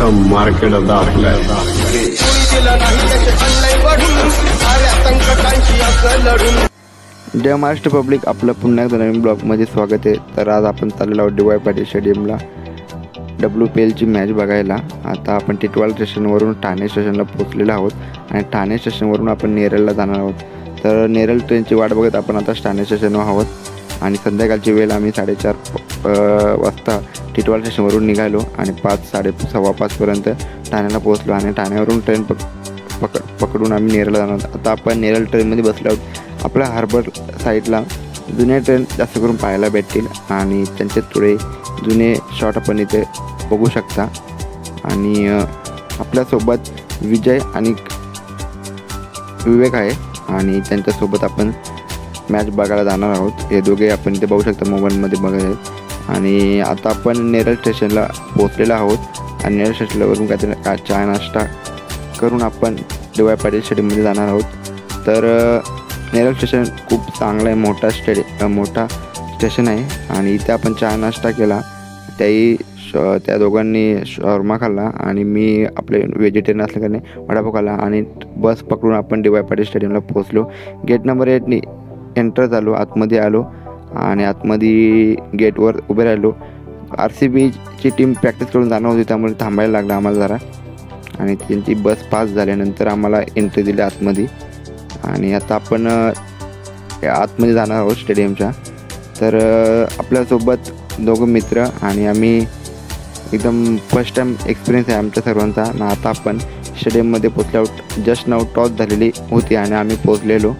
अख्खं मार्केट दाखलंय। जय महाराष्ट्र पब्लिक, आपलं पुन्हा एकदा नवीन ब्लॉगमध्ये स्वागत आहे। तर आज आपण चाललेलो आहोत डी वाय पाटील स्टेडियमला WPLची मॅच बघायला। आता आपण टिटवाळा स्टेशनवरून ठाणे स्टेशनला पोहोचलेलो आहोत आणि ठाणे स्टेशनवरून आपण नेरळला जाणार आहोत। तर नेरळ ट्रेनची वाट बघत आपण आता ठाणे स्टेशनवर आहोत आणि संध्याकाळची वेळ आम्ही 4:30 वाजता टिटवाळा स्टेशनवरून निघालो आणि 5-5:15 पर्यंत ठाण्याला पोहोचलो आणि ठाण्यावरून ट्रेन पकडून आम्ही नेरळला जाणार आहोत। आता आपण नेरळ ट्रेनमध्ये बसलो आहोत। आपल्या हार्बर साईडला जुने ट्रेन जास्त करून पाहायला भेटतील आणि त्यांचे थोडे जुने शॉट आपण इथे बघू शकता। आणि आपल्यासोबत विजय आणि विवेक आहे आणि त्यांच्यासोबत आपण मॅच बघायला जाणार आहोत। हे दोघे आपण इथे बघू शकता, मोबाईलमध्ये बघत आहेत। आणि आता आपण नेरळ स्टेशनला पोहोचलेलो आहोत आणि नेरळ स्टेशनवरून काहीतरी चहा नाश्ता करून आपण डी वाय पाटील स्टेडियममध्ये जाणार आहोत। तर नेरळ स्टेशन खूप चांगलं आहे, मोठा स्टेशन आहे आणि इथे आपण चहा नाश्ता केला। त्या दोघांनी शॉर्मा खाल्ला आणि मी आपले व्हेजिटेरियन असल्याने वडापाव खाल्ला आणि बस पकडून आपण डी वाय पाटील स्टेडियमला पोहोचलो। गेट नंबर 8नी एंटर झालो, आतमध्ये आलो आणि आतमध्ये गेटवर उभे राहिलो। RCBची टीम प्रॅक्टिस करून जाणार होती, त्यामुळे थांबायला लागलं आम्हाला जरा आणि त्यांची बस पास झाल्यानंतर आम्हाला एंट्री दिली आतमध्ये। आणि आता आपण आतमध्ये जाणार आहोत स्टेडियमच्या। तर आपल्यासोबत दोघं मित्र आणि आम्ही एकदम फर्स्ट टाईम एक्सपिरियन्स आहे आमच्या सर्वांचा ना। आता आपण स्टेडियममध्ये पोचल्यावर जस्ट नाव टॉस झालेली होती आणि आम्ही पोचलेलो।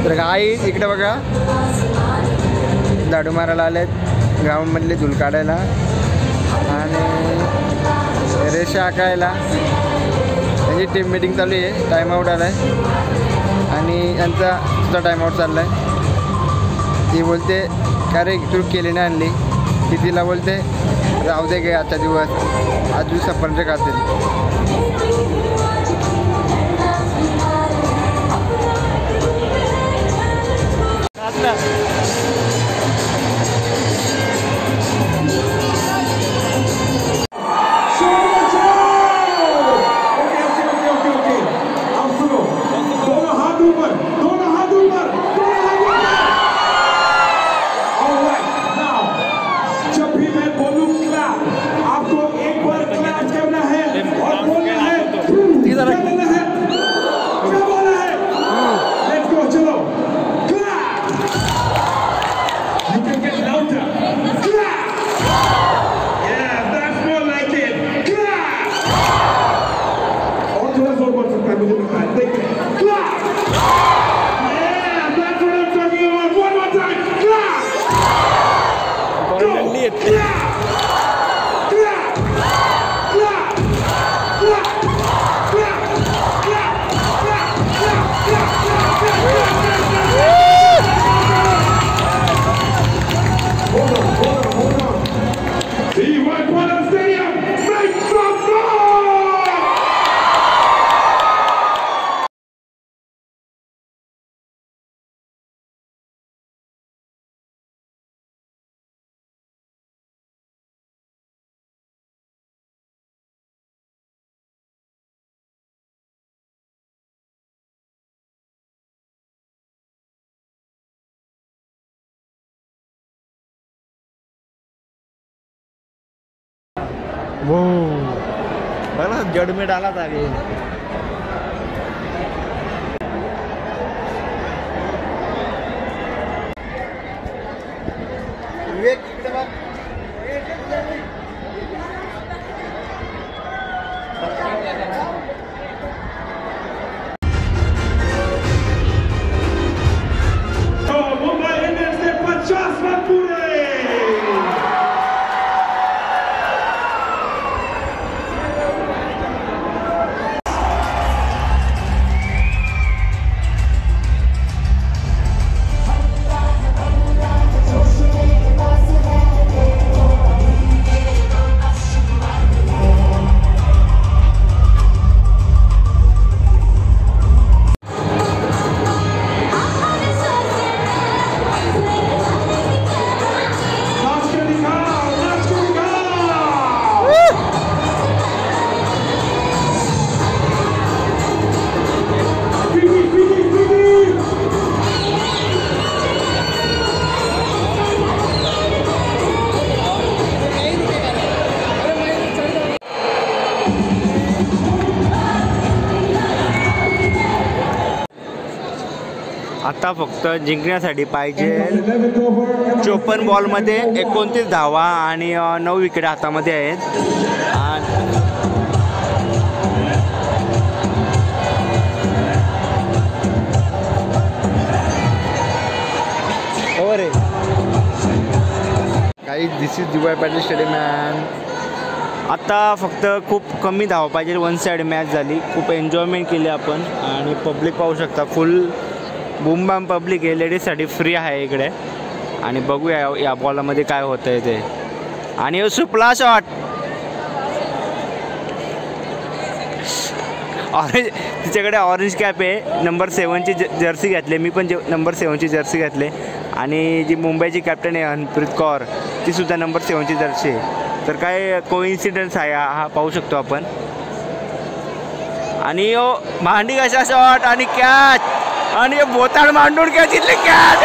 तर काही इकडे बघा, दाडू मारायला आलेत ग्राउंडमधले धूल काढायला आणि रेषा आकायला। त्यांची टीम मीटिंग चालू आहे, टाईमआउट आला आहे आणि यांचा सुद्धा टाईमआउट चालला आहे। ती बोलते का रे तू केली नाही आणली, ती तिला बोलते राहू दे गे आजचा दिवस, आज दिवसापर्यंत खातील। आपको एक बार क्लैप करना है और बोलना है वो बघा जडमेट आला तागे. आता फक्त जिंकण्यासाठी पाहिजे 54 बॉलमध्ये 29 धावा आणि 9 विकेट हातामध्ये आहेत. हो रे काही this is D Y. Patil stadium man. आता फक्त खूप कमी धावा पाहिजे. वन साईड मॅच झाली. खूप एन्जॉयमेंट केली आपण आणि पब्लिक पाहू शकता फुल बुमबाम पब्लिक आहे. लेडीजसाठी फ्री आहे इकडे. आणि बघूया या बॉलामध्ये काय होतं आहे ते. आणि सुपला शॉट ऑरेंज तिच्याकडे ऑरेंज कॅप आहे. नंबर 7ची जर्सी घातली. मी पण नंबर 7ची जर्सी घातली. आणि जी मुंबईची कॅप्टन आहे हरप्रीत कौर तीसुद्धा नंबर 7ची जर्सी आहे. तर काय कोइन्सिडन्स आहे हा पाहू शकतो आपण. आणि भांडी कशा शॉट आणि कॅच आणि बोताड मांडून कॅच घेतली. कॅच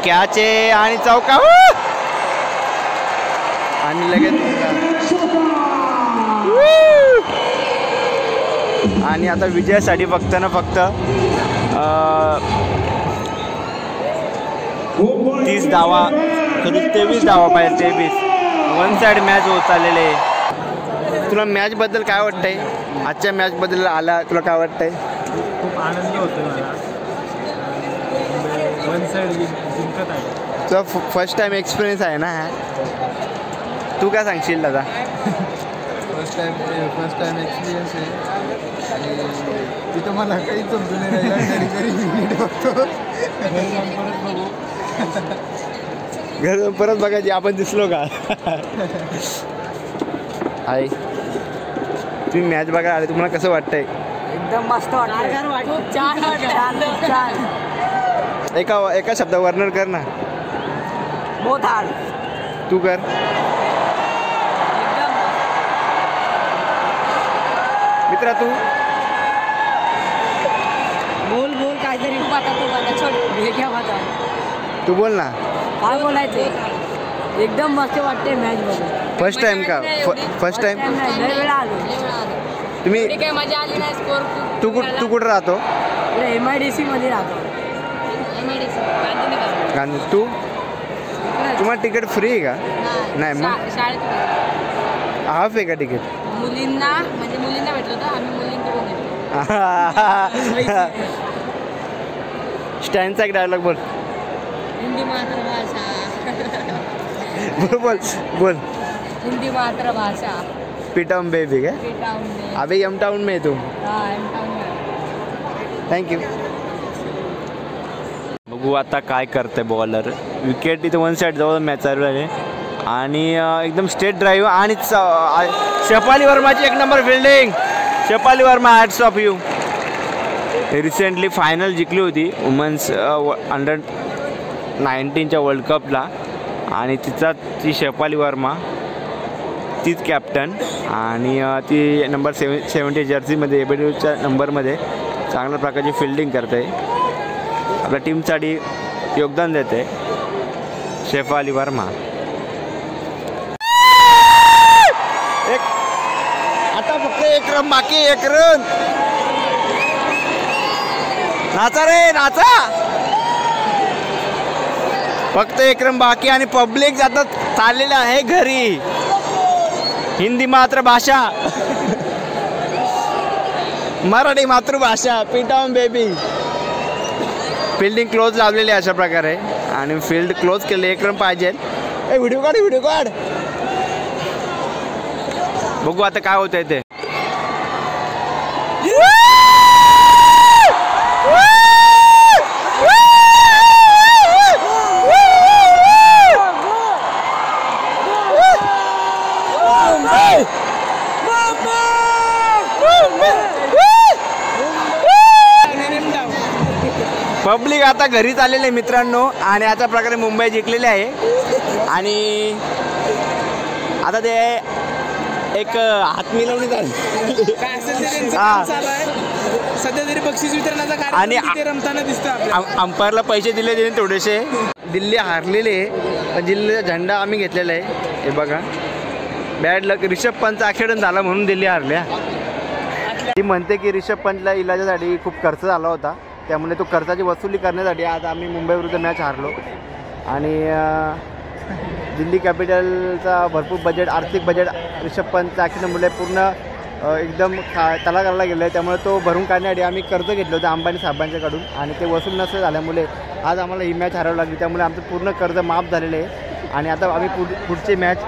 कॅच आहे आणि चौका आणि लगेच. आणि आता विजयासाठी फक्त ना फक्त 30 धावा 23 धावा पाहिजे. 23 वन साईड मॅच होत चाललेले. तुला मॅचबद्दल काय वाटतंय? आजच्या मॅचबद्दल आला तुला काय वाटतंय? खूप आनंद होतो मला. वन साईड जिंकत आहे. तुझा फर्स्ट टाइम एक्सपिरियन्स आहे ना हा? तू काय सांगशील दादा? फर्स्ट टाइम एक्सपिरियन्स आहे आणि तिथं मला काही समजून नाही राहिलं. कधी नीट बघतो घर जाऊन परत बघायची आपण दिसलो का? आहे तुम्ही मॅच बघा आले तुम्हाला कसं वाटतंय? एकदम मस्त वाटतं. छान. एका शब्द वर्णन कर ना. बहुत हार्ड. तू कर. मित्रा तू बोल काहीतरी. तू बोल ना. काय बोलायचं? एकदम मस्त वाटते मॅच बघून. फर्स्ट टाइम का? फर्स्ट टाइम लय वेळा आलो. तुम्ही काय मजा आली नाही. स्कोर तू कुठं राहतो? MIDC मध्ये राहतो. गांधी. तू तुम्हाला तिकीट फ्री आहे का? नाही मग शाळेत हाफ आहे का तिकीट? मुलींना भेटलो होतं. आम्ही मुलींकडून घेतलो. स्टँडचा एक डायलॉग बोल. हिंदी मातृभाषा. बोल. हिंदी मातृभाषा. पीटम बेबी क्या? अभी एम टाउन में तुम? थँक्यू. बघू आता काय करते बॉलर. विकेट इथं वन साईड जवळ मॅच चालू आहे आणि एकदम स्ट्रेट ड्राईव्ह आणि शेफाली वर्माची एक number fielding. Shefali Verma hats off you. Recently final जिंकली होती वुमन्स अंडर 2019च्या वर्ल्ड कपला आणि ती शेफाली वर्मा तीच कॅप्टन आणि ती नंबर 70 जर्सीमध्ये एबेड्यूच्या नंबरमध्ये चांगल्या प्रकारची फिल्डिंग करते, आपल्या टीमसाठी योगदान देते शेफाली वर्मा. आता फक्त 1 रन बाकी, 1 रन. नाचा रे नाचा, फक्त 1 रन बाकी आणि पब्लिक आता चाललेलं आहे घरी. हिंदी मातृभाषा, मराठी मातृभाषा, पिटाऊन बेबी. फिल्डिंग क्लोज लावलेली अशा प्रकारे आणि फील्ड क्लोज केले. 1 रन पाहिजे. व्हिडिओ काढ. बघू आता काय होतंय ते. पब्लिक आता घरी चाललेले मित्रांनो आणि अशा प्रकारे मुंबई जिंकलेली आहे आणि आता ते एक हात मिळवणी झाली सध्या तरी बक्षीस वितरणाचा आणि रमताना दिसतं. अंपायरला पैसे दिले त्याने थोडेसे. दिल्ली हारलेले पण दिल्लीचा झेंडा आम्ही घेतलेला आहे. हे बघा बॅड लक. रिषभ पंतचा ॲक्सिडेंट झाला म्हणून दिल्ली हारल्या. ती म्हणते की रिषभ पंतला इलाजासाठी खूप खर्च झाला होता, त्यामुळे तो खर्चाची वसुली करण्यासाठी आज आम्ही मुंबई विरुद्ध मॅच हारलो आणि दिल्ली कॅपिटलचा भरपूर बजेट, आर्थिक बजेट रिषभ पंतचा ॲक्सिडेंटमुळे पूर्ण एकदम तलागाला गेलं आहे, त्यामुळे तो भरून काढण्यासाठी आम्ही कर्ज घेतलं होतं अंबानी साहेबांच्याकडून आणि ते वसूल नसं झाल्यामुळे आज आम्हाला ही मॅच हरवावी लागली. त्यामुळे आमचं पूर्ण कर्ज माफ झालेलं आहे आणि आता आम्ही पुढची मॅच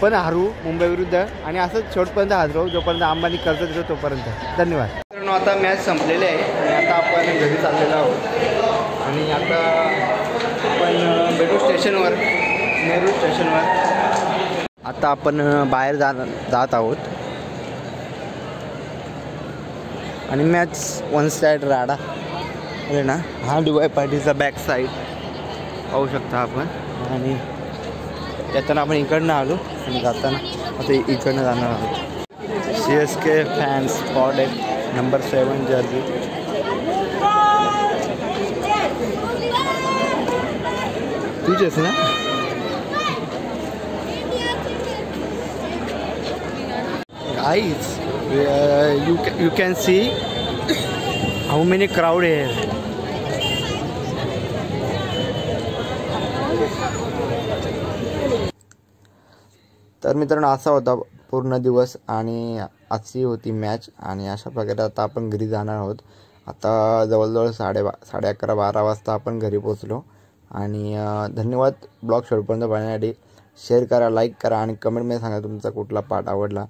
पण हारू मुंबई विरुद्ध आणि असंच शेवटपर्यंत हारलो जोपर्यंत अंबानी कर्ज देतो तोपर्यंत. धन्यवाद. मित्रांनो आता मॅच संपलेली आहे आणि आता आपण घरी चाललेलो आहोत आणि आता आपण भेटू स्टेशनवर, नेहरू स्टेशनवर. आता आपण बाहेर जात आहोत आणि मॅच 1 साईड राडा आहे ना. हा DY पाटीलचा बॅक साईड पाहू शकता आपण आणि येताना आपण इकडनं आलो आणि जाताना आता इकडनं जाणार आहोत. CSK फॅन्स स्पॉट आहे नंबर 7 जर्सी. तुझेच ना. Guys, you can see how many crowd here. तर मित्रांनो असा होता पूर्ण दिवस आणि आजची होती मॅच आणि अशा प्रकारे आता आपण घरी जाणार आहोत. आता जवळजवळ 11:30-12 वाजता आपण घरी पोचलो आणि धन्यवाद ब्लॉग शेवटपर्यंत पाहण्यासाठी. शेअर करा, लाईक करा आणि कमेंटमध्ये सांगा तुमचा कुठला पार्ट आवडला.